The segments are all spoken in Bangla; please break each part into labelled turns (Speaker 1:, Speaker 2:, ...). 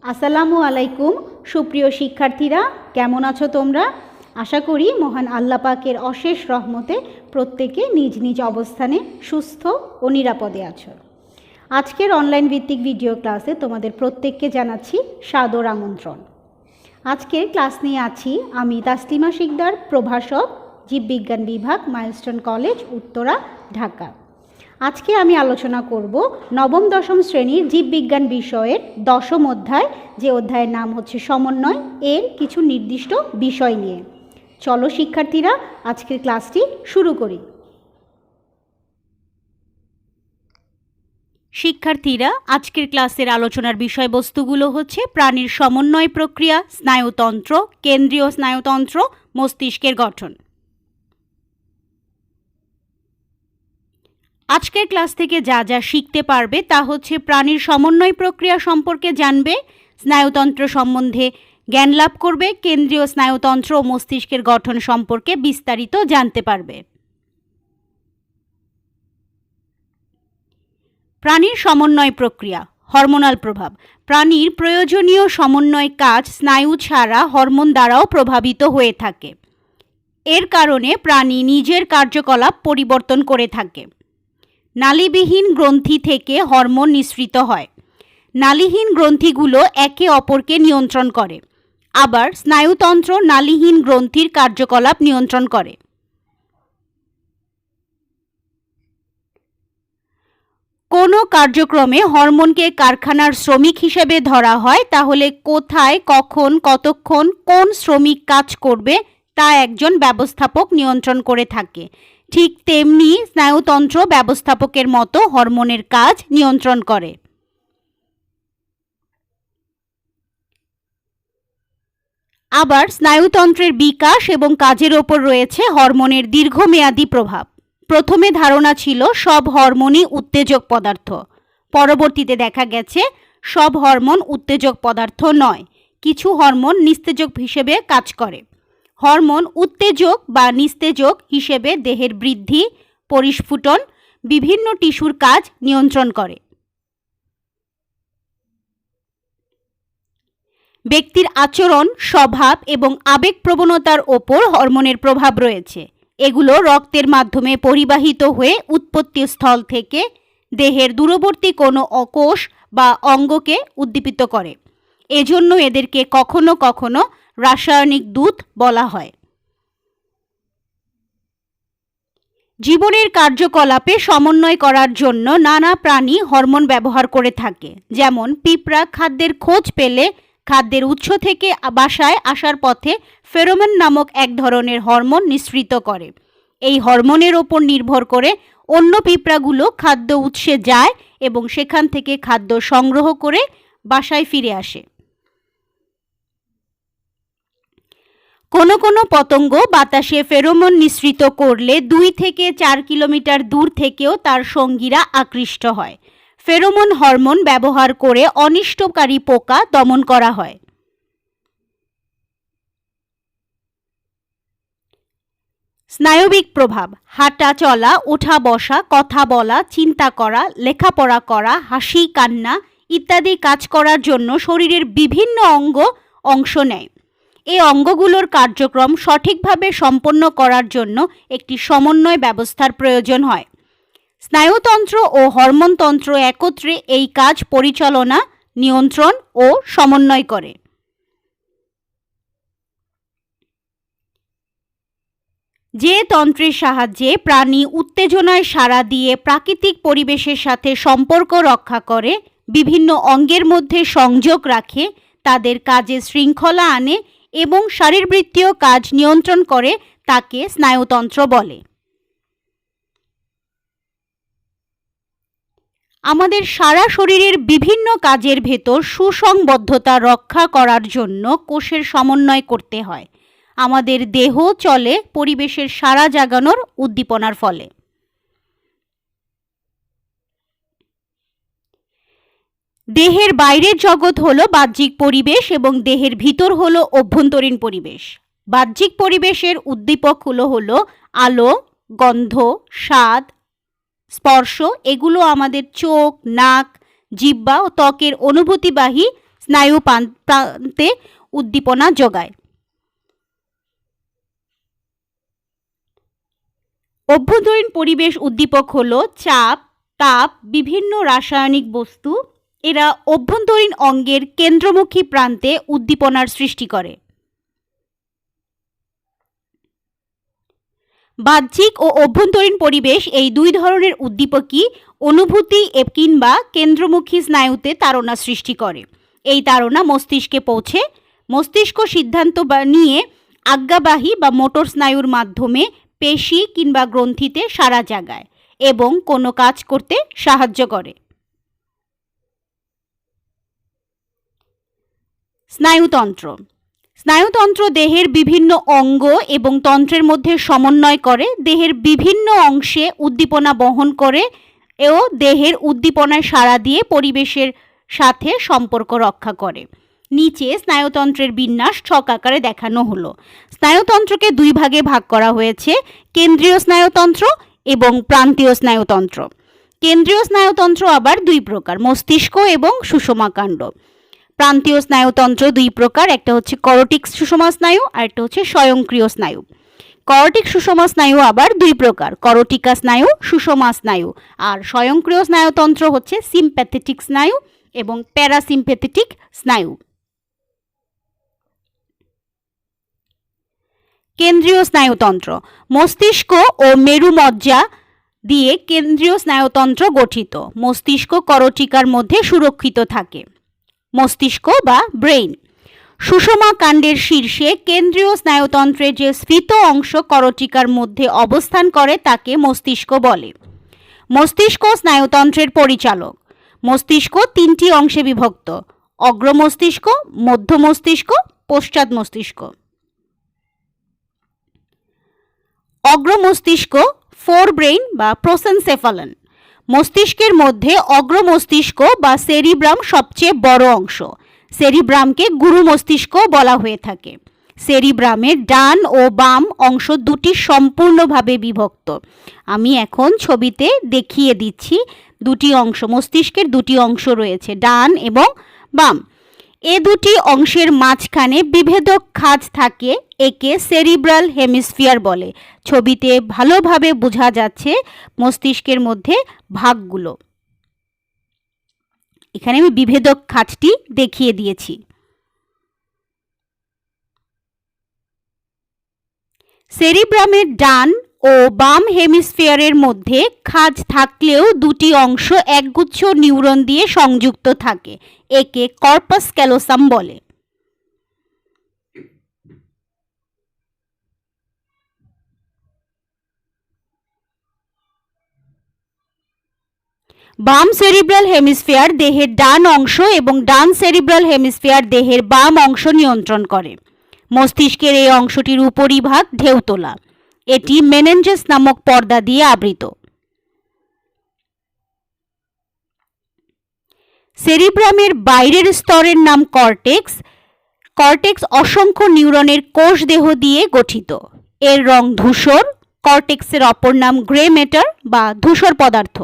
Speaker 1: আসসালামু আলাইকুম সুপ্রিয় শিক্ষার্থীরা, কেমন আছো তোমরা? আশা করি মহান আল্লাহ পাকের অশেষ রহমতে প্রত্যেকে নিজ নিজ অবস্থানে সুস্থ ও নিরাপদে আছো। আজকের অনলাইন ভিত্তিক ভিডিও ক্লাসে তোমাদের প্রত্যেককে জানাচ্ছি সাদর আমন্ত্রণ। আজকের ক্লাস নিয়ে আছি আমি তাসলিমা শিকদার, প্রভাষক, জীববিজ্ঞান বিভাগ, মাইলস্টোন কলেজ, উত্তরা, ঢাকা। আজকে আমি আলোচনা করব নবম দশম শ্রেণীর জীববিজ্ঞান বিষয়ের দশম অধ্যায়, যে অধ্যায়ের নাম হচ্ছে সমন্বয়, এর কিছু নির্দিষ্ট বিষয় নিয়ে। চলো শিক্ষার্থীরা, আজকের ক্লাসটি শুরু করি। শিক্ষার্থীরা, আজকের ক্লাসের আলোচনার বিষয়বস্তুগুলো হচ্ছে প্রাণীর সমন্বয় প্রক্রিয়া, স্নায়ুতন্ত্র, কেন্দ্রীয় স্নায়ুতন্ত্র, মস্তিষ্কের গঠন। আজকের ক্লাস থেকে যা যা শিখতে পারবে তা হচ্ছে প্রাণীর সমন্বয় প্রক্রিয়া সম্পর্কে জানবে, স্নায়ুতন্ত্র সম্বন্ধে জ্ঞান লাভ করবে, কেন্দ্রীয় স্নায়ুতন্ত্র ও মস্তিষ্কের গঠন সম্পর্কে বিস্তারিত জানতে পারবে। প্রাণীর সমন্বয় প্রক্রিয়া, হরমোনাল প্রভাব। প্রাণীর প্রয়োজনীয় সমন্বয় কাজ স্নায়ু ছাড়া হরমোন দ্বারাও প্রভাবিত হয়ে থাকে। এর কারণে প্রাণী নিজের কার্যকলাপ পরিবর্তন করে থাকে। নালীবিহীন গ্রন্থি থেকে হরমোন নিঃসৃত হয়। নালীহীন গ্রন্থিগুলো একে অপরকে নিয়ন্ত্রণ করে। আবার স্নায়ুতন্ত্র নালীহীন গ্রন্থির কার্যকলাপ নিয়ন্ত্রণ করে। কোনো কার্যক্রমে হরমোনকে কারখানার শ্রমিক হিসেবে ধরা হয়, তাহলে কোথায়, কখন, কতক্ষণ কোন শ্রমিক কাজ করবে তা একজন ব্যবস্থাপক নিয়ন্ত্রণ করে থাকে। ঠিক তেমনি স্নায়ুতন্ত্র ব্যবস্থাপকের মতো হরমোনের কাজ নিয়ন্ত্রণ করে। আবার স্নায়ুতন্ত্রের বিকাশ এবং কাজের ওপর রয়েছে হরমোনের দীর্ঘমেয়াদী প্রভাব। প্রথমে ধারণা ছিল সব হরমোনই উত্তেজক পদার্থ। পরবর্তীতে দেখা গেছে সব হরমোন উত্তেজক পদার্থ নয়, কিছু হরমোন নিস্তেজক হিসেবে কাজ করে। হরমোন উত্তেজক বা নিস্তেজক হিসেবে দেহের বৃদ্ধি, পরিস্ফুটন, বিভিন্ন টিস্যুর কাজ নিয়ন্ত্রণ করে। ব্যক্তির আচরণ, স্বভাব এবং আবেগ প্রবণতার ওপর হরমোনের প্রভাব রয়েছে। এগুলো রক্তের মাধ্যমে পরিবাহিত হয়ে উৎপত্তি স্থল থেকে দেহের দূরবর্তী কোনো কোষ বা অঙ্গকে উদ্দীপিত করে। এজন্য এদেরকে কখনো কখনো রাসায়নিক দূত বলা হয়। জীবনের কার্যকলাপে সমন্বয় করার জন্য নানা প্রাণী হরমোন ব্যবহার করে থাকে। যেমন পিঁপড়া খাদ্যের খোঁজ পেলে খাদ্যের উৎস থেকে বাসায় আসার পথে ফেরোমন নামক এক ধরনের হরমোন নিঃসৃত করে। এই হরমোনের ওপর নির্ভর করে অন্য পিঁপড়াগুলো খাদ্য উৎসে যায় এবং সেখান থেকে খাদ্য সংগ্রহ করে বাসায় ফিরে আসে। কোনো কোনো পতঙ্গ বাতাসে ফেরোমন নিঃসৃত করলে 2 থেকে 4 কিলোমিটার দূর থেকেও তার সঙ্গীরা আকৃষ্ট হয়। ফেরোমন হরমোন ব্যবহার করে অনিষ্টকারী পোকা দমন করা হয়। স্নায়বিক প্রভাব, হাঁটা চলা, ওঠা বসা, কথা বলা, চিন্তা করা, লেখাপড়া করা, হাসি কান্না ইত্যাদি কাজ করার জন্য শরীরের বিভিন্ন অংশ নেয়। এই অঙ্গগুলোর কার্যক্রম সঠিকভাবে সম্পন্ন করার জন্য একটি সমন্বয় ব্যবস্থার প্রয়োজন হয়। স্নায়ুতন্ত্র ও হরমোনতন্ত্র একত্রে এই কাজ পরিচালনা, নিয়ন্ত্রণ ও সমন্বয় করে। যে তন্ত্রের সাহায্যে প্রাণী উত্তেজনায় সাড়া দিয়ে প্রাকৃতিক পরিবেশের সাথে সম্পর্ক রক্ষা করে, বিভিন্ন অঙ্গের মধ্যে সংযোগ রাখে, তাদের কাজে শৃঙ্খলা আনে এবং শারীরবৃত্তীয় কাজ নিয়ন্ত্রণ করে, তাকে স্নায়ুতন্ত্র বলে। আমাদের সারা শরীরের বিভিন্ন কাজের ভেতর সুসংবদ্ধতা রক্ষা করার জন্য কোষের সমন্বয় করতে হয়। আমাদের দেহ চলে পরিবেশের সাড়া জাগানোর উদ্দীপনার ফলে। দেহের বাইরের জগৎ হলো বাহ্যিক পরিবেশ এবং দেহের ভিতর হলো অভ্যন্তরীণ পরিবেশ। বাহ্যিক পরিবেশের উদ্দীপক হলো আলো, গন্ধ, স্বাদ, স্পর্শ। এগুলো আমাদের চোখ, নাক, জিহ্বা ও ত্বকের অনুভূতিবাহী স্নায়ু প্রান্তে উদ্দীপনা যোগায়। অভ্যন্তরীণ পরিবেশ উদ্দীপক হলো চাপ, তাপ, বিভিন্ন রাসায়নিক বস্তু। এরা অভ্যন্তরীণ অঙ্গের কেন্দ্রমুখী প্রান্তে উদ্দীপনার সৃষ্টি করে। বাহ্যিক ও অভ্যন্তরীণ পরিবেশ এই দুই ধরনের উদ্দীপকই অনুভূতি কিংবা কেন্দ্রমুখী স্নায়ুতে তাড়না সৃষ্টি করে। এই তাড়না মস্তিষ্কে পৌঁছে মস্তিষ্ক সিদ্ধান্ত নিয়ে আজ্ঞাবাহী বা মোটর স্নায়ুর মাধ্যমে পেশি কিংবা গ্রন্থিতে সাড়া জাগায় এবং কোনো কাজ করতে সাহায্য করে। স্নায়ুতন্ত্র। স্নায়ুতন্ত্র দেহের বিভিন্ন অঙ্গ এবং তন্ত্রের মধ্যে সমন্বয় করে, দেহের বিভিন্ন অংশে উদ্দীপনা বহন করে ও দেহের উদ্দীপনায় সাড়া দিয়ে পরিবেশের সাথে সম্পর্ক রক্ষা করে। নিচে স্নায়ুতন্ত্রের বিন্যাস ছক আকারে দেখানো হলো। স্নায়ুতন্ত্রকে দুই ভাগে ভাগ করা হয়েছে, কেন্দ্রীয় স্নায়ুতন্ত্র এবং প্রান্তীয় স্নায়ুতন্ত্র। কেন্দ্রীয় স্নায়ুতন্ত্র আবার দুই প্রকার, মস্তিষ্ক এবং সুষমাকাণ্ড। প্রান্তীয় স্নায়ুতন্ত্র দুই প্রকার, একটা হচ্ছে করটিক সুষমা স্নায়ু আর একটা হচ্ছে স্বয়ংক্রিয় স্নায়ু। করটিক সুষমা স্নায়ু আবার দুই প্রকার, করটিকা স্নায়ু, সুষমা স্নায়ু। আর স্বয়ংক্রিয় স্নায়ুতন্ত্র হচ্ছে সিম্প্যাথেটিক স্নায়ু এবং প্যারাসিম্প্যাথেটিক স্নায়ু। কেন্দ্রীয় স্নায়ুতন্ত্র। মস্তিষ্ক ও মেরুমজ্জা দিয়ে কেন্দ্রীয় স্নায়ুতন্ত্র গঠিত। মস্তিষ্ক করটিকার মধ্যে সুরক্ষিত থাকে, মস্তিষ্ক বা ব্রেইন। সুষমা কাণ্ডের শীর্ষে কেন্দ্রীয় স্নায়ুতন্ত্রের যে স্ফীত অংশ করটিকার মধ্যে অবস্থান করে তাকে মস্তিষ্ক বলে। মস্তিষ্ক স্নায়ুতন্ত্রের পরিচালক। মস্তিষ্ক তিনটি অংশে বিভক্ত, অগ্র মস্তিষ্ক, মধ্য মস্তিষ্ক, পশ্চাৎ মস্তিষ্ক। অগ্র মস্তিষ্ক ফোর ব্রেইন বা প্রোসেনসেফালন। মস্তিষ্কের মধ্যে অগ্র মস্তিষ্ক বা সেরিব্রাম সবচেয়ে বড় অংশ। সেরিব্রামকে গুরু মস্তিষ্ক বলা হয়ে থাকে। সেরিব্রামের ডান ও বাম অংশ দুটি সম্পূর্ণভাবে বিভক্ত। আমি এখন ছবিতে দেখিয়ে দিচ্ছি দুটি অংশ, মস্তিষ্কের দুটি অংশ রয়েছে, ডান এবং বাম। এ দুটি অংশের মাঝখানে বিভেদক খাঁজ থাকে, একে সেরিব্রাল হেমিস্ফিয়ার বলে। ছবিতে ভালোভাবে বোঝা যাচ্ছে মস্তিষ্কের মধ্যে ভাগগুলো। এখানে আমি বিভেদক খাঁজটি দেখিয়ে দিয়েছি। সেরিব্রামের ডান ও বাম হেমিস্ফিয়ারের মধ্যে খাঁজ থাকলেও দুটি অংশ একগুচ্ছ নিউরন দিয়ে সংযুক্ত থাকে, একে কর্পাস ক্যালোসাম বলে। বাম সেরিব্রাল হেমিস্ফিয়ার দেহের ডান অংশ এবং ডান সেরিব্রাল হেমিস্ফিয়ার দেহের বাম অংশ নিয়ন্ত্রণ করে। মস্তিষ্কের এই অংশটির উপরিভাগ ঢেউতোলা, এটি মেনেঞ্জাস নামক পর্দা দিয়ে আবৃত। সেরিব্রামের বাইরের স্তরের নাম কর্টেক্স। কর্টেক্স অসংখ্য নিউরনের কোষ দেহ দিয়ে গঠিত। এর রং ধূসর। কর্টেক্সের অপর নাম গ্রে ম্যাটার বা ধূসর পদার্থ।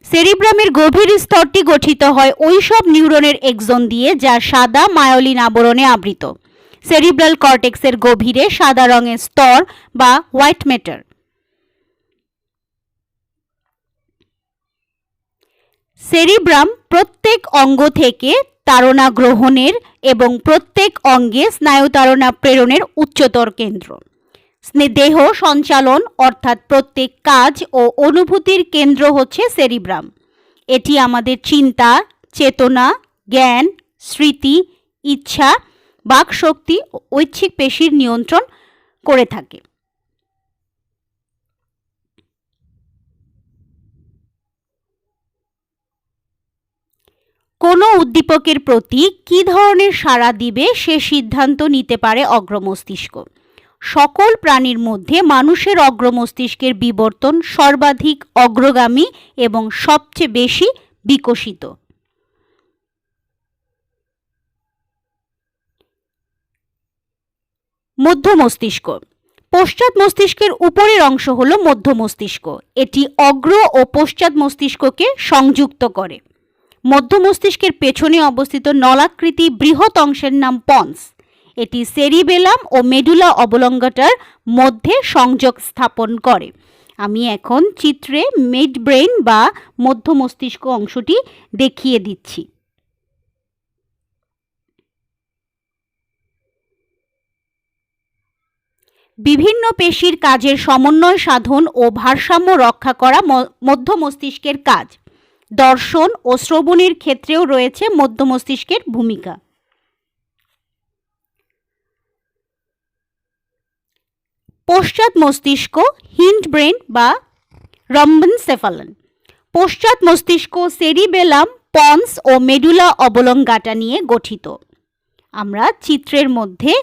Speaker 1: সেরিব্রামের গভীর স্তরটি গঠিত হয় ওই সব নিউরনের এক্সন দিয়ে যা সাদা মায়োলিন আবরণে আবৃত। সেরিব্রাল কর্টেক্সের গভীরে সাদা রঙের স্তর বা হোয়াইট ম্যাটার। সেরিব্রাম প্রত্যেক অঙ্গ থেকে তাড়না গ্রহণের এবং প্রত্যেক অঙ্গে স্নায়ু তাড়না প্রেরণের উচ্চতর কেন্দ্র। দেহ সঞ্চালন অর্থাৎ প্রত্যেক কাজ ও অনুভূতির কেন্দ্র হচ্ছে সেরিব্রাম। এটি আমাদের চিন্তা, চেতনা, জ্ঞান, স্মৃতি, ইচ্ছা, বাকশক্তি ও ঐচ্ছিক পেশির নিয়ন্ত্রণ করে থাকে। কোনো উদ্দীপকের প্রতি কী ধরনের সাড়া দিবে সে সিদ্ধান্ত নিতে পারে অগ্রমস্তিষ্ক। সকল প্রাণীর মধ্যে মানুষের অগ্রমস্তিষ্কের বিবর্তন সর্বাধিক অগ্রগামী এবং সবচেয়ে বেশি বিকশিত। মধ্য মস্তিষ্ক। পশ্চাৎ মস্তিষ্কের উপরের অংশ হলো মধ্য মস্তিষ্ক। এটি অগ্র ও পশ্চাৎ মস্তিষ্ককে সংযুক্ত করে। মধ্য মস্তিষ্কের পেছনে অবস্থিত নলাকৃতি বৃহৎ অংশের নাম পন্স। এটি সেরিবেলাম ও মেডুলা অবলঙ্গাটার মধ্যে সংযোগ স্থাপন করে। আমি এখন চিত্রে মিড ব্রেন বা মধ্য মস্তিষ্ক অংশটি দেখিয়ে দিচ্ছি। বিভিন্ন পেশির কাজের সমন্বয় সাধন ও ভারসাম্য রক্ষা করা মধ্য মস্তিষ্কের কাজ। দর্শন ও শ্রবণের ক্ষেত্রেও রয়েছে মধ্য মস্তিষ্কের ভূমিকা। পশ্চাৎ মস্তিষ্ক হিন্ড ব্রেন বা রম্বনসেফালন। পশ্চাৎ মস্তিষ্ক সেরিবেলাম, পন্স ও মেডুলা অবলঙ্গাটা নিয়ে গঠিত। আমরা চিত্রের মধ্যে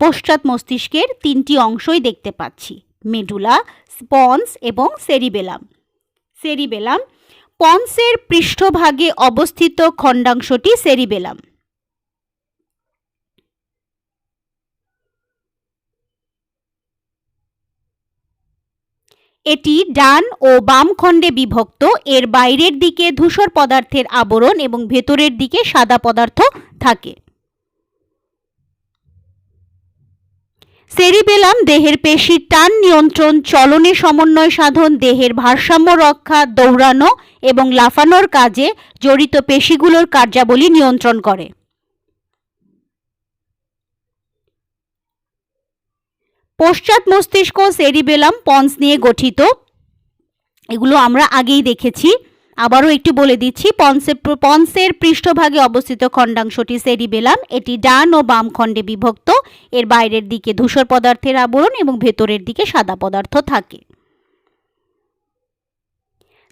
Speaker 1: পশ্চাৎ মস্তিষ্কের তিনটি অংশই দেখতে পাচ্ছি, মেডুলা, পন্স এবং সেরিবেলাম। সেরিবেলাম পন্সের পৃষ্ঠভাগে অবস্থিত খণ্ডাংশটি সেরিবেলাম। এটি ডান ও বাম খণ্ডে বিভক্ত। এর বাইরের দিকে ধূসর পদার্থের আবরণ এবং ভেতরের দিকে সাদা পদার্থ থাকে। সেরিবেলাম দেহের পেশির টান নিয়ন্ত্রণ, চলনে সমন্বয় সাধন, দেহের ভারসাম্য রক্ষা, দৌড়ানো এবং লাফানোর কাজে জড়িত পেশিগুলোর কার্যাবলী নিয়ন্ত্রণ করে। পশ্চাৎ মস্তিষ্ক সেরিবেলাম, পন্স নিয়ে গঠিত। এগুলো আমরা আগেই দেখেছি, আবারও একটু বলে দিচ্ছি। পন্সের পৃষ্ঠভাগে অবস্থিত খণ্ডাংশটি সেরিবেলাম। এটি ডান ও বাম খণ্ডে বিভক্ত। এর বাইরের দিকে ধূসর পদার্থের আবরণ এবং ভেতরের দিকে সাদা পদার্থ থাকে।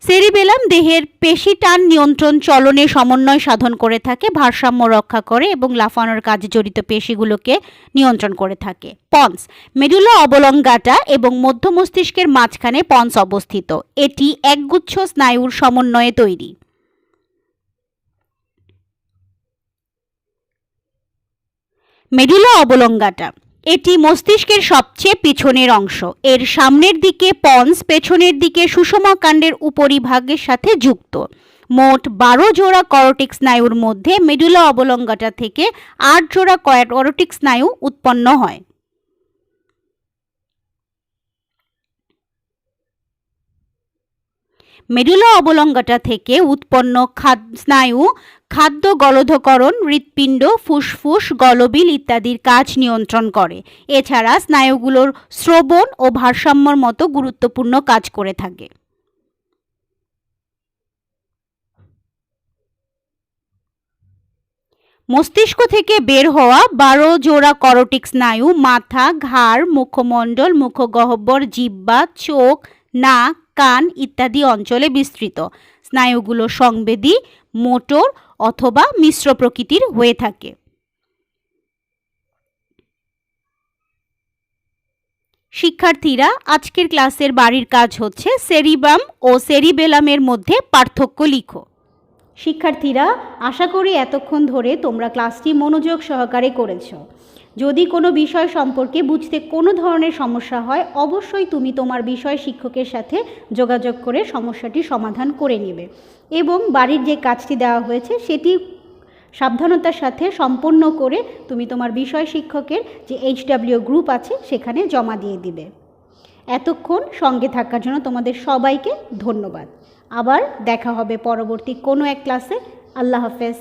Speaker 1: সেরিবেলাম দেহের পেশি টান নিয়ন্ত্রণ, চলনে সমন্বয় সাধন করে থাকে, ভারসাম্য রক্ষা করে এবং লাফানোর কাজে জড়িত পেশিগুলোকে নিয়ন্ত্রণ করে থাকে। পন্স মেডুলা অবলঙ্গাটা এবং মধ্য মস্তিষ্কের মাঝখানে পন্স অবস্থিত। এটি একগুচ্ছ স্নায়ুর সমন্বয়ে তৈরি। মেডুলা অবলঙ্গাটা এটি মস্তিষ্কের সবচেয়ে পিছনের অংশ। এর সামনের দিকে পন্স, পেছনের দিকে সুষমা কাণ্ডের উপরিভাগের সাথে যুক্ত। মোট 12 জোড়া করটিক স্নায়ুর মধ্যে মেডুলা অবলঙ্গাটা থেকে 8 জোড়া করটিক স্নায়ু উৎপন্ন হয়। মেডুলা অবলঙ্গাটা থেকে উৎপন্ন স্নায়ু খাদ্য গলধকরণ, হৃৎপিণ্ড, ফুসফুস, গলবিল ইত্যাদির কাজ নিয়ন্ত্রণ করে। এছাড়া স্নায়ুগুলোর শ্রবণ ও ভারসাম্যর মতো গুরুত্বপূর্ণ কাজ করে থাকে। মস্তিষ্ক থেকে বের হওয়া 12 জোড়া করটিক স্নায়ু মাথা, ঘাড়, মুখমণ্ডল, মুখগহ্বর, জিহ্বা, চোখ, নাক, কান ইত্যাদি অঞ্চলে বিস্তৃত। স্নায়ুগুলো সংবেদী, মোটর অথবা মিশ্র প্রকৃতির হয়ে থাকে। শিক্ষার্থীরা, আজকের ক্লাসের বাড়ির কাজ হচ্ছে সেরিবাম ও সেরিবেলামের মধ্যে পার্থক্য লিখো। শিক্ষার্থীরা, আশা করি এতক্ষণ ধরে তোমরা ক্লাসটি মনোযোগ সহকারে করেছো। যদি কোনো বিষয় সম্পর্কে বুঝতে কোনো ধরনের সমস্যা হয়, অবশ্যই তুমি তোমার বিষয় শিক্ষকের সাথে যোগাযোগ করে সমস্যাটি সমাধান করে নেবে এবং বাড়ির যে কাজটি দেওয়া হয়েছে সেটি সাবধানতার সাথে সম্পন্ন করে তুমি তোমার বিষয় শিক্ষকের যে HW গ্রুপ আছে সেখানে জমা দিয়ে দিবে। এতক্ষণ সঙ্গে থাকার জন্য তোমাদের সবাইকে ধন্যবাদ। আবার দেখা হবে পরবর্তী কোনো এক ক্লাসে। আল্লাহ হাফেজ।